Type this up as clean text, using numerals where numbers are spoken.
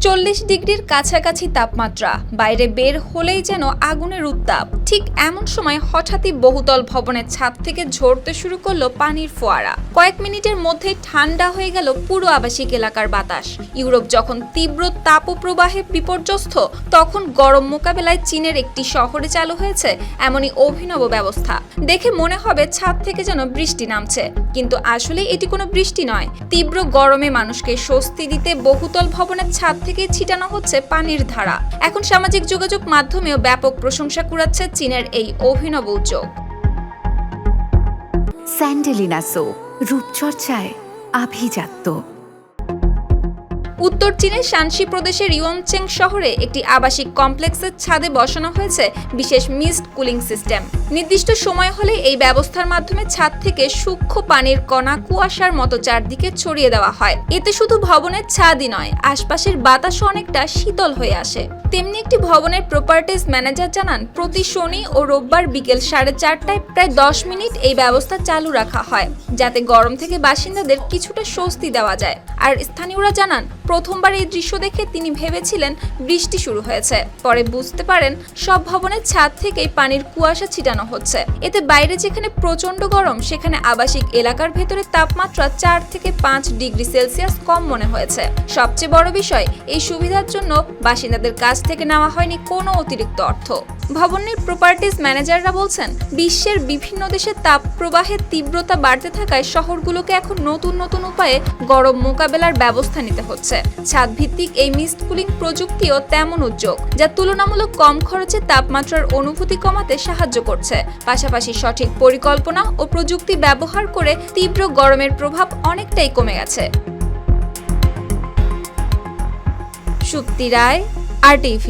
40 ডিগ্রির কাছাকাছি তাপমাত্রা, বাইরে বের হলেই যেন আগুনের উত্তাপ। ঠিক এমন সময় হঠাৎই বহুতল ভবনের ছাদ থেকে ঝরতে শুরু করলো পানির ফোয়ারা। কয়েক মিনিটের মধ্যে ঠান্ডা হয়ে গেল পুরো আবাসিক এলাকার বাতাস। ইউরোপ যখন তীব্র তাপপ্রবাহে বিপর্যস্ত, তখন গরম মোকাবেলায় চীনের একটি শহরে চালু হয়েছে এমনই অভিনব ব্যবস্থা। দেখে মনে হবে ছাদ থেকে যেন বৃষ্টি নামছে, কিন্তু আসলে এটি কোনো বৃষ্টি নয়। তীব্র গরমে মানুষকে স্বস্তি দিতে বহুতল ভবনের ছাদ থেকে ছিটানো হচ্ছে পানির ধারা। এখন সামাজিক যোগাযোগ মাধ্যমেও ব্যাপক প্রশংসা কুড়াচ্ছে চীনের এই অভিনব উদ্যোগ। স্যান্ডেলিনা সো, রূপচর্চায় আভিজাত্য। উত্তর চীনের শানসি প্রদেশের ইয়নচেং শহরে একটি আবাসিক কমপ্লেক্সের ছাদে বসানো হয়েছে বিশেষ মিস্ট কুলিং সিস্টেম। নির্দিষ্ট সময় হলে এই ব্যবস্থার মাধ্যমে ছাদ থেকে সূক্ষ্ম পানির কণা কুয়াশার মতো চারদিকে ছড়িয়ে দেওয়া হয়। এতে শুধু ভবনের ছাদই নয়, আশপাশের বাতাসও অনেকটা শীতল হয়ে আসে। তেমনি একটি ভবনের প্রপার্টিজ ম্যানেজার জানান, প্রতি শনি ও রোববার বিকেল 4:30টায় প্রায় 10 মিনিট এই ব্যবস্থা চালু রাখা হয়, যাতে গরম থেকে বাসিন্দাদের কিছুটা স্বস্তি দেওয়া যায়। আর স্থানীয়রা জানান, প্রথমবার এই দৃশ্য দেখে তিনি ভেবেছিলেন বৃষ্টি শুরু হয়েছে, পরে বুঝতে পারেন সব ভবনের ছাদ থেকেই পানির কুয়াশা ছিটানো হচ্ছে। এতে বাইরে যেখানে প্রচন্ড গরম, সেখানে আবাসিক এলাকার ভেতরে তাপমাত্রা 4 থেকে 5 ডিগ্রি সেলসিয়াস কম মনে হয়েছে। সবচেয়ে বড় বিষয়, এই সুবিধার জন্য বাসিন্দাদের কাছ থেকে নেওয়া হয়নি কোনো অতিরিক্ত অর্থ। ভবনের প্রপার্টিজ ম্যানেজাররা বলছেন, বিশ্বের বিভিন্ন দেশে তাপ প্রবাহের তীব্রতা বাড়তে থাকায় শহরগুলোকে এখন নতুন নতুন উপায়ে গরম মোকাবেলার ব্যবস্থা নিতে হচ্ছে। ছাদ ভিত্তিক এই মিস্ট কুলিং প্রযুক্তিও তেমন উদ্যোগ, যা তুলনামূলক কম খরচে তাপমাত্রার অনুভূতি কমাতে সাহায্য করছে। পাশাপাশি সঠিক পরিকল্পনা ও প্রযুক্তি ব্যবহার করে তীব্র গরমের প্রভাব অনেকটাই কমে গেছে। সুপ্তি রায়, RTV।